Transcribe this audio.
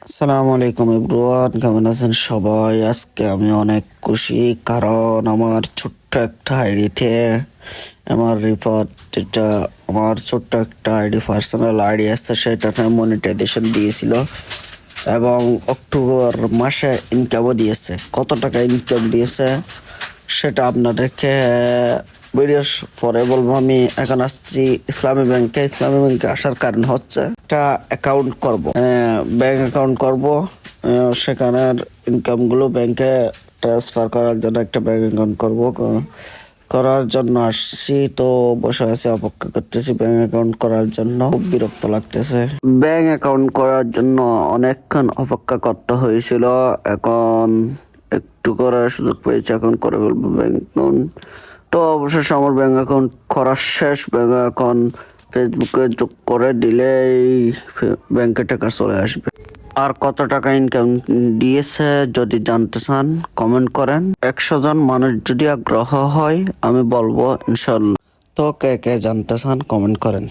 আসসালামু আলাইকুম এভরিওয়ান, কেমন আছেন সবাই? আজকে আমি অনেক খুশি, কারণ আমার ছোট্ট একটা আইডিতে আমার রিপোর্ট, যেটা আমার ছোট্ট একটা আইডি, পার্সোনাল আইডি আছে, সেটাতে মনিটাইজেশন দিয়েছিল এবং অক্টোবর মাসে ইনকামও দিয়েছে। কত টাকা ইনকাম দিয়েছে সেটা আপনাদেরকে ভিডিওর পরে বলবো। আমি এখন আসছি ইসলামী ব্যাংকে। ইসলামী ব্যাংকে আসার কারণ হচ্ছে একটা অ্যাকাউন্ট করব, ব্যাংক অ্যাকাউন্ট করব। সেখানের ইনকামগুলো ব্যাংকে ট্রান্সফার করার জন্য একটা ব্যাংক অ্যাকাউন্ট করব। করার জন্য আসছি, তো বসে আছি, অপেক্ষা করতেছি ব্যাংক অ্যাকাউন্ট করার জন্য। খুব বিরক্ত লাগতেছে। ব্যাংক অ্যাকাউন্ট করার জন্য অনেকক্ষণ অপেক্ষা করতে হয়েছিল, এখন একটু করার সুযোগ পেয়েছি, এখন করে ফেলবো ব্যাংক অ্যাকাউন্ট। তো অবশেষে আমার ব্যাংক অ্যাকাউন্ট করা শেষ। ব্যাংক অ্যাকাউন্ট ফেসবুকে যোগ করে দিলেই ব্যাংকে টাকা চলে আসবে। আর কত টাকা ইনকাম দিয়েছে যদি জানতে চান কমেন্ট করেন। 100 জন মানুষ যদি আগ্রহ হয় আমি বলবো ইনশাল্লাহ। তো কে কে জানতে চান কমেন্ট করেন।